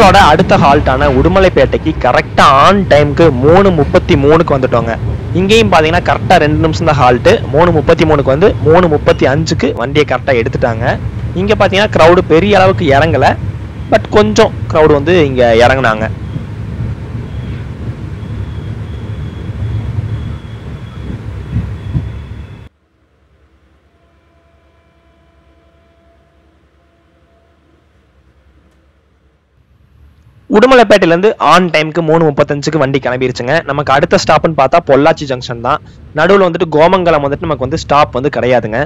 நம்மளோட அடுத்த ஹால்ட்டான உடுமலைப்பேட்டைக்கு கரெக்டா ஆன் டைமுக்கு 3:33க்கு வந்துட்டோங்க. இங்கேயும் பாத்தீங்கன்னா கரெக்டா 2 நிமிஷம் தான் ஹால்ட்டு. 3:33க்கு வந்து 3:35க்கு வண்டியை கரெக்டா எடுத்துட்டாங்க. இங்க பாத்தீங்கன்னா கிரௌடு பெரிய அளவுக்கு இறங்கல, பட் கொஞ்சம் கிரௌடு வந்து இங்க இறங்குனாங்க. உடுமலைப்பேட்டையிலேருந்து ஆன் டைமுக்கு 3:35க்கு வண்டி கிளம்பிருச்சுங்க. நமக்கு அடுத்த ஸ்டாப்னு பார்த்தா பொள்ளாச்சி ஜங்ஷன் தான். நடுவில் வந்துட்டு கோமங்கலம் வந்துட்டு நமக்கு வந்து ஸ்டாப் வந்து கிடையாதுங்க.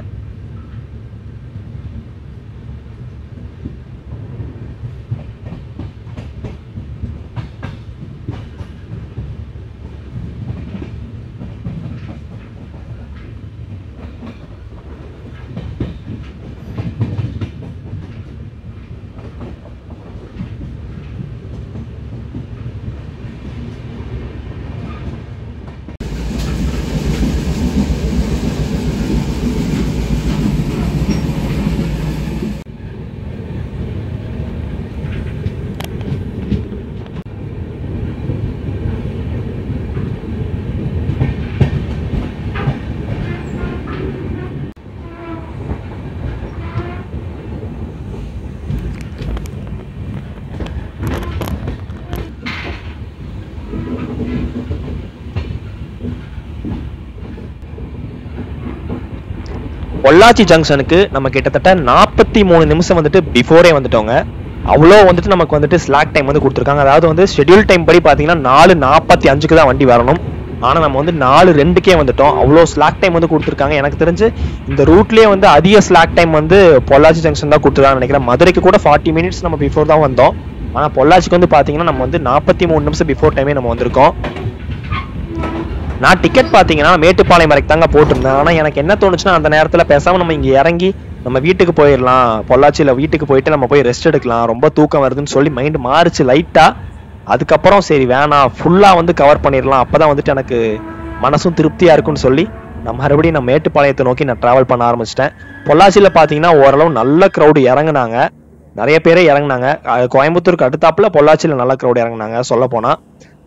பொள்ளாச்சி ஜங்ஷனுக்கு நம்ம கிட்டத்தட்ட 43 நிமிஷம் வந்துட்டு பிஃபோரே வந்துட்டோங்க. அவ்வளோ வந்துட்டு நமக்கு வந்துட்டு ஸ்லாக் டைம் வந்து கொடுத்துருக்காங்க. அதாவது வந்து ஷெட்யூல் டைம் படி பார்த்தீங்கன்னா 4:45க்கு தான் வண்டி வரணும். ஆனால் நம்ம வந்து 4:02க்கே வந்துட்டோம். அவ்வளோ ஸ்லாக் டைம் வந்து கொடுத்துருக்காங்க. எனக்கு தெரிஞ்சு இந்த ரூட்லேயே வந்து அதிக ஸ்லாக் டைம் வந்து பொள்ளாச்சி ஜங்ஷன் தான் கொடுத்துருக்காங்கன்னு நினைக்கிறேன். மதுரைக்கு கூட 40 மினிட்ஸ் நம்ம பிஃபோர் தான் வந்தோம். ஆனால் பொள்ளாச்சிக்கு வந்து பார்த்தீங்கன்னா நம்ம வந்து 43 நிமிஷம் பிஃபோர் டைமே நம்ம வந்திருக்கோம். நான் டிக்கெட் பார்த்தீங்கன்னா மேட்டுப்பாளையம் வரைக்கும் தாங்க போட்டிருந்தேன். ஆனால் எனக்கு என்ன தோணுச்சுன்னா அந்த நேரத்தில் பேசாமல் நம்ம இங்கே இறங்கி நம்ம வீட்டுக்கு போயிடலாம், பொள்ளாச்சியில் வீட்டுக்கு போயிட்டு நம்ம போய் ரெஸ்ட் எடுக்கலாம், ரொம்ப தூக்கம் வருதுன்னு சொல்லி மைண்டு மாறிச்சு லைட்டாக. அதுக்கப்புறம் சரி வேணாம், ஃபுல்லாக வந்து கவர் பண்ணிடலாம், அப்போ தான் வந்துட்டு எனக்கு மனசும் திருப்தியாக இருக்குன்னு சொல்லி நான் மறுபடியும் நான் மேட்டுப்பாளையத்தை நோக்கி நான் ட்ராவல் பண்ண ஆரம்பிச்சிட்டேன். பொள்ளாச்சியில் பார்த்தீங்கன்னா ஓரளவு நல்ல க்ரௌடு இறங்குனாங்க, நிறைய பேரே இறங்குனாங்க. கோயம்புத்தூருக்கு அடுத்தாப்புல பொள்ளாச்சியில் நல்ல க்ரௌடு இறங்குனாங்க சொல்ல போனால்.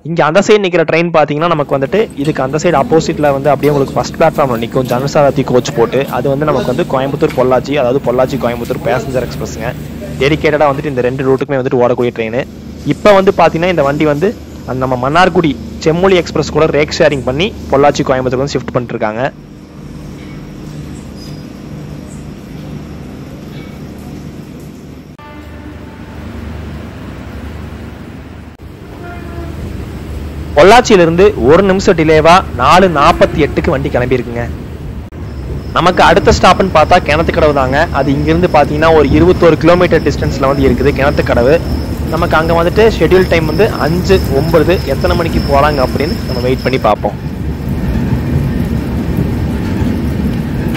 இங்கே அந்த சைடு நிற்கிற ட்ரெயின் பார்த்தீங்கன்னா நமக்கு வந்துட்டு இதுக்கு அந்த சைடு ஆப்போசிட்டில் வந்து அப்படியே உங்களுக்கு ஃபர்ஸ்ட் பிளாட்ஃபார்மில் நிற்கும் ஜனசாரதி கோச் போட்டு. அது வந்து நமக்கு வந்து கோயம்புத்தூர் பொள்ளாச்சி, அதாவது பொள்ளாச்சி கோயம்புத்தூர் பேசஞ்சர் எக்ஸ்பிரஸ்ங்க. டெடிக்கேட்டடாக வந்துட்டு இந்த 2 ரூட்டுக்குமே வந்துட்டு ஓடக்கூடிய ட்ரெயின். இப்போ வந்து பார்த்தீங்கன்னா இந்த வண்டி வந்து அந்த நம்ம மன்னார்குடி செம்மொழி எக்ஸ்பிரஸ் கூட ரேக் ஷேரிங் பண்ணி பொள்ளாச்சி கோயம்புத்தூர் வந்து ஷிஃப்ட் பண்ணிருக்காங்க. பொள்ளாச்சியிலிருந்து 1 நிமிஷம் டிலேவா 4:48க்கு வண்டி கிளம்பியிருக்குங்க. நமக்கு அடுத்த ஸ்டாப்னு பார்த்தா கிணத்துக்கடவு தாங்க. அது இங்கிருந்து பார்த்தீங்கன்னா ஒரு 21 கிலோமீட்டர் டிஸ்டன்ஸில் வந்து இருக்குது கிணத்துக்கடவு. நமக்கு அங்கே வந்துட்டு ஷெட்யூல் டைம் வந்து 5:09, எத்தனை மணிக்கு போகிறாங்க அப்படின்னு நம்ம வெயிட் பண்ணி பார்ப்போம்.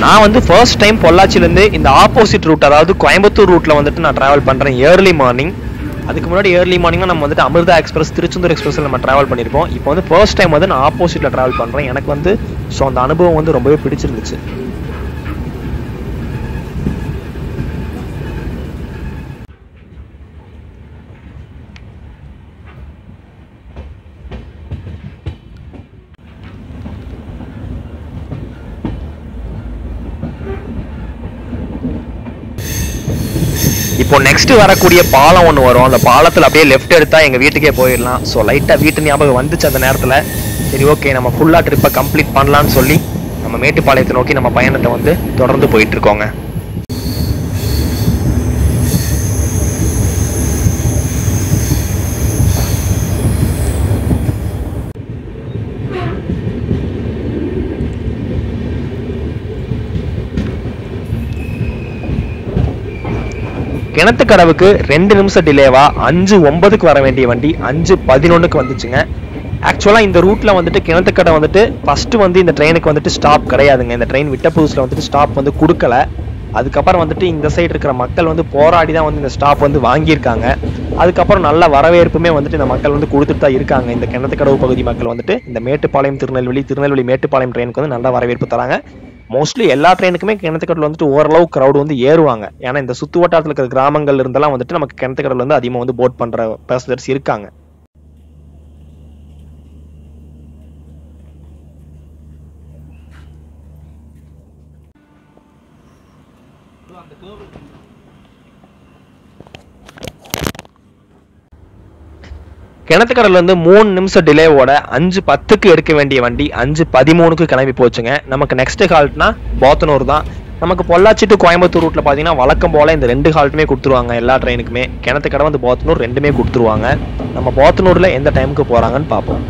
நான் வந்து ஃபர்ஸ்ட் டைம் பொள்ளாச்சியிலேருந்து இந்த ஆப்போசிட் ரூட், அதாவது கோயம்புத்தூர் ரூட்டில் வந்துட்டு நான் ட்ராவல் பண்ணுறேன் ஏர்லி மார்னிங். அதுக்கு முன்னாடி ஏர்லி மார்னிங்காக நம்ம வந்துட்டு அமிர்தா எக்ஸ்பிரஸ், திருச்செந்தூர் எக்ஸ்பிரஸில் நம்ம ட்ராவல் பண்ணியிருப்போம். இப்போ வந்து ஃபர்ஸ்ட் டைம் வந்து நான் ஆப்போசிட்டில் ட்ராவல் பண்ணுறேன். எனக்கு வந்து ஸோ அந்த அனுபவம் வந்து ரொம்பவே பிடிச்சிருந்துச்சு. இப்போ நெக்ஸ்ட் வரக்கூடிய பாலம் ஒன்று வரும். அந்த பாலத்தில் அப்படியே லெஃப்ட் எடுத்தா எங்கள் வீட்டுக்கே போயிடலாம். ஸோ லைட்டாக வீட்டு ஞாபகம் வந்துச்சு அந்த நேரத்தில். சரி ஓகே, நம்ம ஃபுல்லாக ட்ரிப்பை கம்ப்ளீட் பண்ணலான்னு சொல்லி நம்ம மேட்டுப்பாளையத்தை நோக்கி நம்ம பயணத்தை வந்து தொடர்ந்து போயிட்டு இருக்கோங்க. கிணத்துக்கடவுக்கு 2 நிமிஷம் டிலேவா 5:09க்கு வர வேண்டிய வண்டி 5:11க்கு வந்துச்சுங்க. ஆக்சுவலாக இந்த ரூட்டில் வந்துட்டு கிணத்துக்கடை வந்துட்டு ஃபஸ்ட்டு வந்து இந்த ட்ரெயினுக்கு வந்துட்டு ஸ்டாப் கிடையாதுங்க. இந்த ட்ரெயின் விட்ட புதுசில் வந்துட்டு ஸ்டாப் வந்து கொடுக்கல. அதுக்கப்புறம் வந்துட்டு இந்த சைடு இருக்கிற மக்கள் வந்து போராடி தான் வந்து இந்த ஸ்டாப் வந்து வாங்கியிருக்காங்க. அதுக்கப்புறம் நல்ல வரவேற்புமே வந்துட்டு இந்த மக்கள் வந்து கொடுத்துட்டு தான் இருக்காங்க. இந்த கிணத்துக்கடவு பகுதி மக்கள் வந்துட்டு இந்த மேட்டுப்பாளையம் திருநெல்வேலி மேட்டுப்பாளையம் ட்ரெயினுக்கு வந்து நல்ல வரவேற்பு தராங்க. மோஸ்ட்லி எல்லா ட்ரெயினுக்குமே கிணத்துக்கடல் வந்துட்டு ஓரளவு க்ரௌட் வந்து ஏறுவாங்க. ஏன்னா இந்த சுத்து வட்டாரத்தில் இருக்கிற கிராமங்கள் இருந்தெல்லாம் வந்துட்டு நமக்கு கிணத்துக்கடல் வந்து அதிகமாக வந்து போட் பண்ற பேசஞ்சர்ஸ் இருக்காங்க. கிணத்துக்கடல வந்து 3 நிமிஷம் டிலேவோட 5:10க்கு எடுக்க வேண்டிய வண்டி 5:13க்கு கிளம்பி போச்சுங்க. நமக்கு நெக்ஸ்ட் ஹால்ட்னா போத்தனூர் தான். நமக்கு பொள்ளாச்சி டு கோயம்புத்தூர் ரூட்ல பாத்தீங்கன்னா வழக்கம் போல இந்த 2 ஹால்ட்டுமே கொடுத்துருவாங்க எல்லா ட்ரெயினுக்குமே. கிணத்துக்கடை வந்து போத்தனூர் ரெண்டுமே கொடுத்துருவாங்க. நம்ம போத்தனூர்ல எந்த டைமுக்கு போறாங்கன்னு பார்ப்போம்.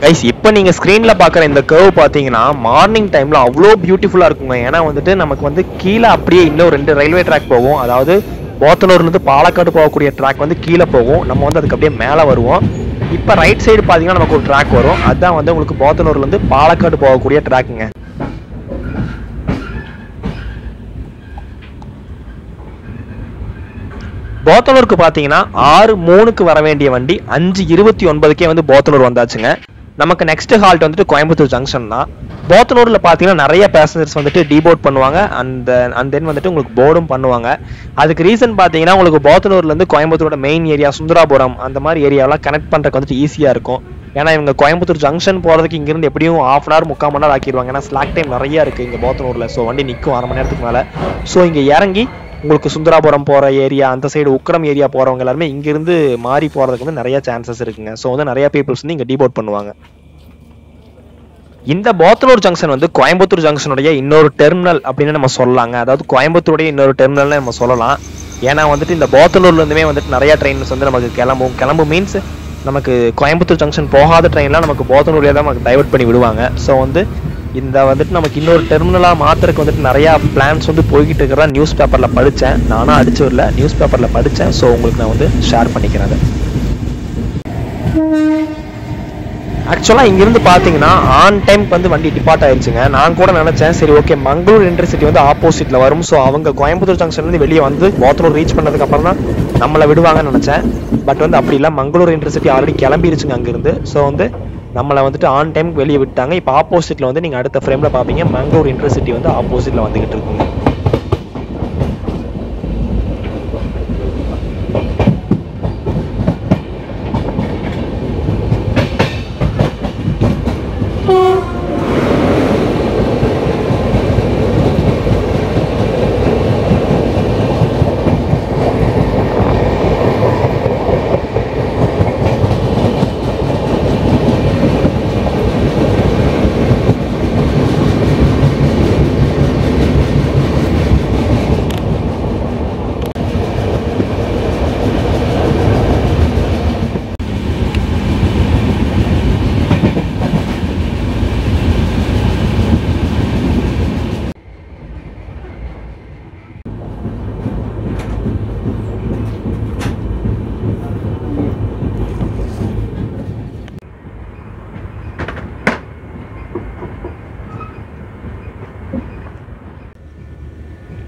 கைஸ் இப்போ நீங்க ஸ்கிரீன்ல பாக்குற இந்த கர்வ் பாத்தீங்கன்னா மார்னிங் டைம்ல அவ்வளோ பியூட்டிஃபுல்லா இருக்குங்க. ஏன்னா வந்துட்டு நமக்கு வந்து கீழே அப்படியே இன்னும் 2 ரயில்வே ட்ராக் போகும். அதாவது போத்தனூர்ல இருந்து பாலக்காடு போகக்கூடிய ட்ராக் வந்து கீழே போகும். நம்ம வந்து அதுக்கு அப்படியே மேலே வருவோம். இப்போ ரைட் சைடு பாத்தீங்கன்னா நமக்கு ஒரு ட்ராக் வரும். அதுதான் வந்து உங்களுக்கு போத்தனூர்ல இருந்து பாலக்காடு போகக்கூடிய ட்ராக்குங்க. போத்தனூருக்கு பாத்தீங்கன்னா 6:03க்கு வர வேண்டிய வண்டி 5:29க்கே வந்து போத்தனூர் வந்தாச்சுங்க. நமக்கு நெக்ஸ்ட் ஹால்ட் வந்துட்டு கோயம்புத்தூர் ஜங்ஷன் தான். போத்தனூர்ல பாத்தீங்கன்னா நிறைய பேசஞ்சர்ஸ் வந்துட்டு டிபோர்ட் பண்ணுவாங்க. அண்ட் தென் வந்துட்டு உங்களுக்கு போர்டும் பண்ணுவாங்க. அதுக்கு ரீசன் பாத்தீங்கன்னா உங்களுக்கு போத்தனூர்ல இருந்து கோயம்புத்தூரோட மெயின் ஏரியா சுந்தராபுரம் அந்த மாதிரி ஏரியாவெல்லாம் கனெக்ட் பண்றதுக்கு வந்துட்டு ஈஸியா இருக்கும். ஏன்னா இவங்க கோயம்புத்தூர் ஜங்ஷன் போறதுக்கு இங்கிருந்து எப்படியும் 1/2 hour 3/4 மணி நேரம் ஆக்கிடுவாங்க. ஏன்னா ஸ்லாக் டைம் நிறைய இருக்கு இங்க போத்தனூர்ல. ஸோ வண்டி நிற்கும் 1/2 மணி நேரத்துக்கு மேல. ஸோ இங்க இறங்கி உங்களுக்கு சுந்தராபுரம் போற ஏரியா அந்த சைடு உக்கரம் ஏரியா போறவங்க எல்லாருமே இங்கிருந்து மாறி போறதுக்கு வந்து நிறைய சான்சஸ் இருக்குங்க. ஸோ வந்து நிறைய பீப்புள்ஸ் வந்து இங்க டிபோர்ட் பண்ணுவாங்க. இந்த போத்தனூர் ஜங்ஷன் வந்து கோயம்புத்தூர் ஜங்ஷனுடைய இன்னொரு டெர்மினல் அப்படின்னு நம்ம சொல்லலாங்க. அதாவது கோயம்புத்தூருடைய இன்னொரு டெர்மினல்னு நம்ம சொல்லலாம். ஏன்னா வந்துட்டு இந்த போத்தனூர்ல இருந்துமே வந்துட்டு நிறைய ட்ரெயின்ஸ் வந்து நமக்கு கிளம்பும் மீன்ஸ் நமக்கு கோயம்புத்தூர் ஜங்ஷன் போகாத ட்ரெயின்லாம் நமக்கு போத்தனூர்லேயே தான் நமக்கு டைவர்ட் பண்ணி விடுவாங்க. ஸோ வந்து இந்த வந்துட்டு நமக்கு இன்னொரு டெர்மினலாக மாத்திரக்கு வந்துட்டு நிறையா பிளான்ஸ் வந்து போய்கிட்டு இருக்கிறதா நியூஸ் பேப்பரில் படித்தேன். நானும் அடிச்சு வரல, நியூஸ் பேப்பரில் படித்தேன். ஸோ உங்களுக்கு நான் வந்து ஷேர் பண்ணிக்கிறேன். ஆக்சுவலாக இங்கிருந்து பார்த்தீங்கன்னா ஆன் டைம்க்கு வந்து வண்டி டிபார்ட் ஆயிடுச்சுங்க. நான் கூட நினச்சேன் சரி ஓகே மங்களூர் இன்டர்சிட்டி வந்து ஆப்போசிட்டில் வரும். ஸோ அவங்க கோயம்புத்தூர் ஜங்ஷன்லேருந்து வெளியே வந்து போத்தனூர் ரீச் பண்ணதுக்கு அப்புறம் தான் நம்மளை விடுவாங்கன்னு நினச்சேன். பட் வந்து அப்படி இல்லை, மங்களூர் இன்டர்சிட்டி ஆல்ரெடி கிளம்பிருச்சுங்க அங்கிருந்து. ஸோ வந்து நம்மளை வந்துட்டு ஆன் டைம் வெளியே விட்டாங்க. இப்போ ஆப்போசிட்டில் வந்து நீங்கள் அடுத்த ஃப்ரேமில் பார்ப்பீங்க மங்களூர் இன்டர்சிட்டி வந்து ஆப்போசிட்டில் வந்துகிட்டு இருக்குங்க.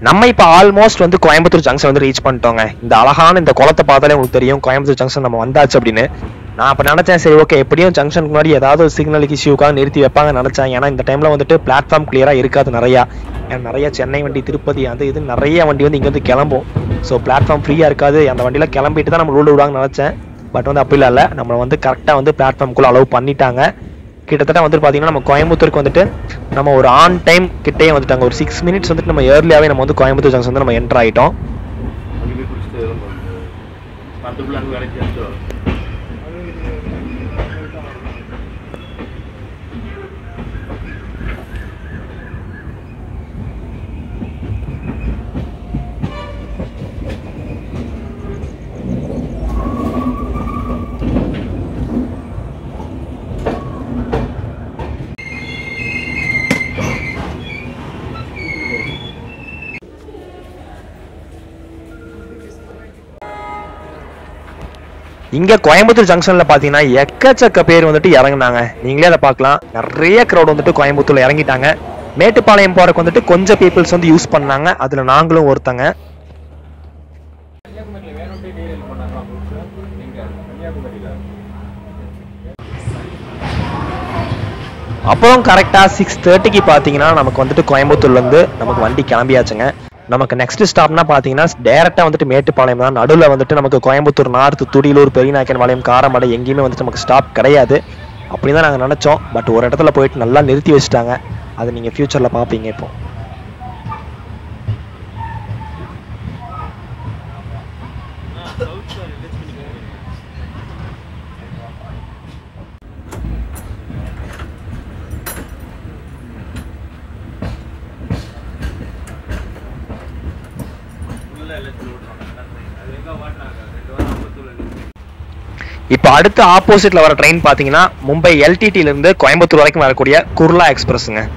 நம்ம இப்போ ஆல்மோஸ்ட் வந்து கோயம்புத்தூர் ஜங்ஷன் வந்து ரீச் பண்ணிட்டோங்க. இந்த அழகான இந்த குளத்தை பார்த்தாலே உங்களுக்கு தெரியும் கோயம்புத்தூர் ஜங்ஷன் நம்ம வந்தாச்சு அப்படின்னு. நான் அப்போ நினச்சேன் சரி ஓகே எப்படியும் ஜங்ஷனுக்கு முன்னாடி ஏதாவது ஒரு சிக்னலுக்கு இஷ்யூக்காக நிறுத்தி வைப்பாங்கன்னு நினச்சேன். ஏன்னா இந்த டைமில் வந்துட்டு பிளாட்ஃபார்ம் கிளியராக இருக்காது. நிறைய சென்னை வண்டி, திருப்பதி அந்த இது நிறைய வண்டி வந்து இங்கே வந்து கிளம்பும். ஸோ பிளாட்ஃபார்ம் ஃப்ரீயாக இருக்காது. அந்த வண்டியில் கிளம்பிட்டு தான் நம்ம ரூல் விடுவாங்கன்னு நினச்சேன். பட் வந்து அப்படி இல்லை, நம்மளை வந்து கரெக்டாக வந்து பிளாட்ஃபார்முக்குள்ளே அலோவ் பண்ணிட்டாங்க. கிட்டத்தட்ட வந்து பார்த்தீங்கன்னா நம்ம கோயம்புத்தூருக்கு வந்துட்டு நம்ம ஒரு ஆன் டைம் கிட்டே வந்துட்டாங்க. ஒரு 6 minutes வந்துட்டு நம்ம ஏர்லியாகவே நம்ம வந்து கோயம்புத்தூர் ஜங்ஷன் வந்து நம்ம என்டர் ஆகிட்டோம். இங்க கோயம்புத்தூர் ஜங்ஷன்ல பாத்தீங்கன்னா எக்கச்சக்க பேர் வந்துட்டு இறங்குனாங்க. நீங்களே அதை பார்க்கலாம். நிறைய கிரௌட் வந்துட்டு கோயம்புத்தூர்ல இறங்கிட்டாங்க. மேட்டுப்பாளையம் போறதுக்கு வந்துட்டு கொஞ்சம் பீப்புள்ஸ் வந்து யூஸ் பண்ணாங்க. அதுல நாங்களும் ஒருத்தங்க. அப்புறம் கரெக்டாக 6:30க்கு பார்த்தீங்கன்னா நமக்கு வந்துட்டு கோயம்புத்தூர்லேருந்து நமக்கு வண்டி கிளம்பியாச்சுங்க. நமக்கு நெக்ஸ்ட் ஸ்டாப்னா பார்த்தீங்கன்னா டேரெக்டாக வந்துட்டு மேட்டுப்பாளையம் தான். நடுவில் வந்துட்டு நமக்கு கோயம்புத்தூர் நார்த், துடியலூர், பெரியநாயக்கன் பாளையம், காரமடை எங்கேயுமே வந்துட்டு நமக்கு ஸ்டாப் கிடையாது. அப்படி தான் நாங்கள் நினச்சோம். பட் ஒரு இடத்துல போயிட்டு நல்லா நிறுத்தி வச்சுட்டாங்க. அதை நீங்கள் ஃப்யூச்சரில் பார்ப்பீங்க. இப்போ இப்போ அடுத்த ஆப்போசிட்ல வர ட்ரெயின் பார்த்தீங்கன்னா மும்பை எல்டிடில இருந்து கோயம்புத்தூர் வரைக்கும் வரக்கூடிய குர்லா எக்ஸ்பிரஸ்ங்க.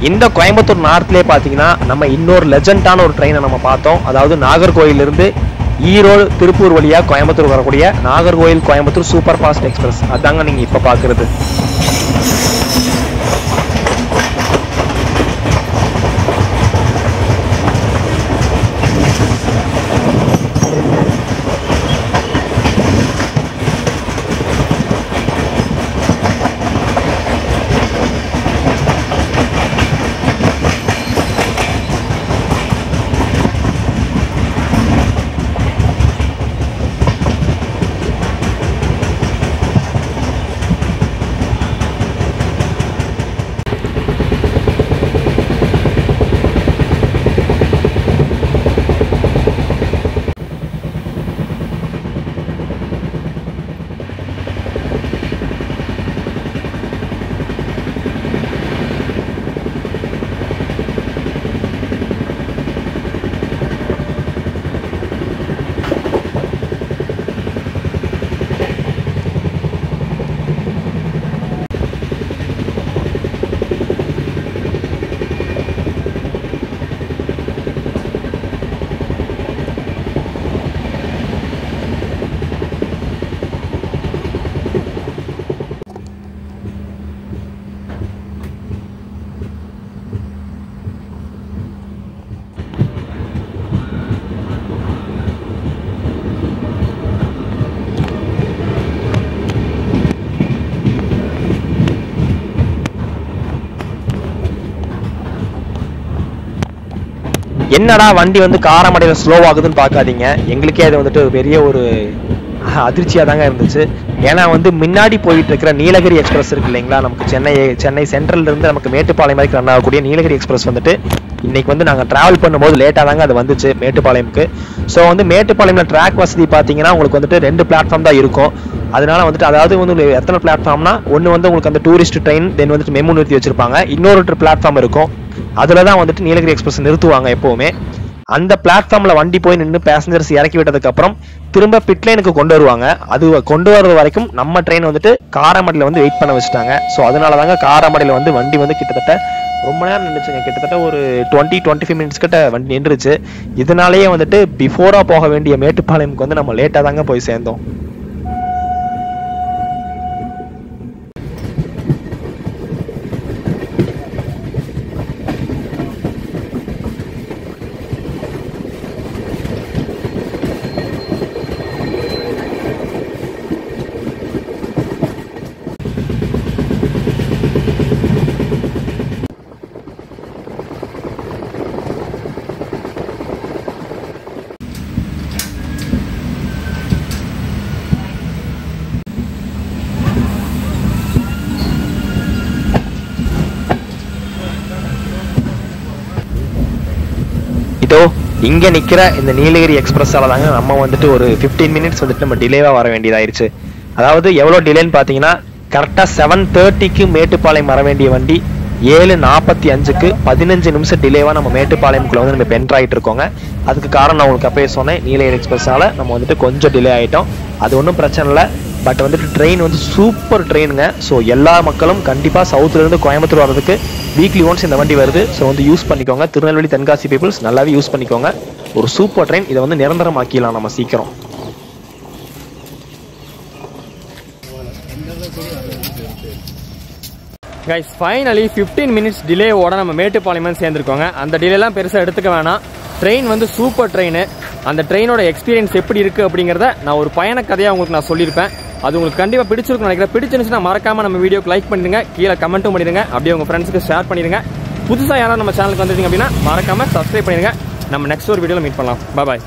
இந்த கோயம்புத்தூர் நார்த்லேயே பார்த்தீங்கன்னா நம்ம இன்னொரு லெஜெண்டான ஒரு ட்ரெயினை நம்ம பார்த்தோம். அதாவது நாகர்கோயிலிருந்து ஈரோடு திருப்பூர் வழியாக கோயம்புத்தூர் வரக்கூடிய Nagercoil Coimbatore super fast express. அதாங்க நீங்கள் இப்போ பார்க்குறது. என்னடா வண்டி வந்து காரமடையில் ஸ்லோ ஆகுதுன்னு பார்க்காதீங்க. எங்களுக்கே அது வந்துட்டு பெரிய ஒரு அதிர்ச்சியாக தாங்க இருந்துச்சு. ஏன்னா வந்து முன்னாடி போயிட்டு இருக்கிற நீலகிரி எக்ஸ்பிரஸ் இருக்கு இல்லைங்களா, நமக்கு சென்னை சென்ட்ரல்ல இருந்து நமக்கு மேட்டுப்பாளையம் வரைக்கும் ரன் ஆகக்கூடிய நீலகிரி எக்ஸ்பிரஸ் வந்துட்டு இன்னைக்கு வந்து நாங்கள் டிராவல் பண்ணும்போது லேட்டாக தாங்க அது வந்துச்சு மேட்டுப்பாளையமுக்கு. ஸோ வந்து மேட்டுப்பாளையம்ல ட்ராக் வசதி பார்த்தீங்கன்னா உங்களுக்கு வந்துட்டு 2 பிளாட்ஃபார்ம் தான் இருக்கும். அதனால வந்துட்டு அதாவது வந்து எத்தனை பிளாட்ஃபார்ம்னா, ஒன்று வந்து உங்களுக்கு அந்த டூரிஸ்ட் ட்ரெயின், தென் வந்துட்டு மெமு நிறுத்தி வச்சிருப்பாங்க. இன்னொரு பிளாட்ஃபார்ம் இருக்கும், அதில் தான் வந்துட்டு நீலகிரி எக்ஸ்பிரஸ் நிறுத்துவாங்க எப்போவுமே. அந்த பிளாட்ஃபார்ம்ல வண்டி போய் நின்று பேசஞ்சர்ஸ் இறக்கி விட்டதுக்கு அப்புறம் திரும்ப பிட்லைனுக்கு கொண்டு வருவாங்க. அது கொண்டு வர்றது வரைக்கும் நம்ம ட்ரெயின் வந்துட்டு காரமடையில் வந்து வெயிட் பண்ண வச்சுட்டாங்க. ஸோ அதனால தாங்க காரமடையில் வந்து வண்டி வந்து கிட்டத்தட்ட ரொம்ப நேரம் நின்றுச்சுங்க. கிட்டத்தட்ட ஒரு 20-25 மினிட்ஸ் கிட்ட வண்டி நின்றுச்சு. இதனாலேயே வந்துட்டு பிஃபோரா போக வேண்டிய மேட்டுப்பாளையம்க்கு வந்து நம்ம லேட்டாக தாங்க போய் சேர்ந்தோம். இதோ இங்க நிக்கிற இந்த நீலகிரி எக்ஸ்பிரஸால தாங்க நம்ம வந்துட்டு ஒரு 15 மினிட்ஸ் வந்துட்டு நம்ம டிலேவா வர வேண்டியதாயிருச்சு. அதாவது எவ்வளவு டிலேன்னு பாத்தீங்கன்னா கரெக்டா 7:30க்கு மேட்டுப்பாளையம் வர வேண்டிய வண்டி 7:45க்கு 15 நிமிஷம் டிலேவா நம்ம மேட்டுப்பாளையம்குள்ள வந்து நம்ம பென்ட் ஆகிட்டு இருக்கோங்க. அதுக்கு காரணம் நான் உங்களுக்கு அப்பயே சொன்னேன், நீலகிரி எக்ஸ்பிரஸால நம்ம வந்துட்டு கொஞ்சம் டிலே ஆயிட்டோம். அது ஒன்றும் பிரச்சனை இல்லை. பட் வந்துட்டு ட்ரெயின் வந்து சூப்பர் ட்ரெயினுங்க. ஸோ எல்லா மக்களும் கண்டிப்பாக சவுத்துலேருந்து கோயம்புத்தூர் வர்றதுக்கு வீக்லி ஒன்ஸ் இந்த வண்டி வருது. ஸோ வந்து யூஸ் பண்ணிக்கோங்க. திருநெல்வேலி தென்காசி பீப்புள்ஸ் நல்லாவே யூஸ் பண்ணிக்கோங்க. ஒரு சூப்பர் ட்ரெயின். இதை வந்து நிரந்தரமாக்கிடலாம் நம்ம சீக்கிரம். கைஸ் ஃபைனலி 15 மினிட்ஸ் டிலேவோட நம்ம மேட்டுப்பாளையம் சேர்ந்துருக்கோங்க. அந்த டிலேலாம் பெருசாக எடுத்துக்க வேணாம். ட்ரெயின் வந்து சூப்பர் ட்ரெயின். அந்த ட்ரெயினோட எக்ஸ்பீரியன்ஸ் எப்படி இருக்குது அப்படிங்கிறத நான் ஒரு பயண கதையாக உங்களுக்கு நான் சொல்லியிருப்பேன். அது உங்களுக்கு கண்டிப்பாக பிடிச்சிருக்குன்னு நினைக்கிறேன். பிடிச்சிருந்துச்சுன்னா மறக்காமல் நம்ம வீடியோக்கு லைக் பண்ணிடுங்க, கீழே கமெண்ட்டும் பண்ணிடுங்க, அப்படியே உங்கள் ஃப்ரெண்ட்ஸுக்கு ஷேர் பண்ணிடுங்க. புதுசாக யாராவது நம்ம சேனலுக்கு வந்துட்டீங்க அப்படின்னா மறக்காமல் சப்ஸ்கிரைப் பண்ணிடுங்க. நம்ம நெக்ஸ்ட் ஒரு வீடியோவில் மீட் பண்ணலாம். பாய்.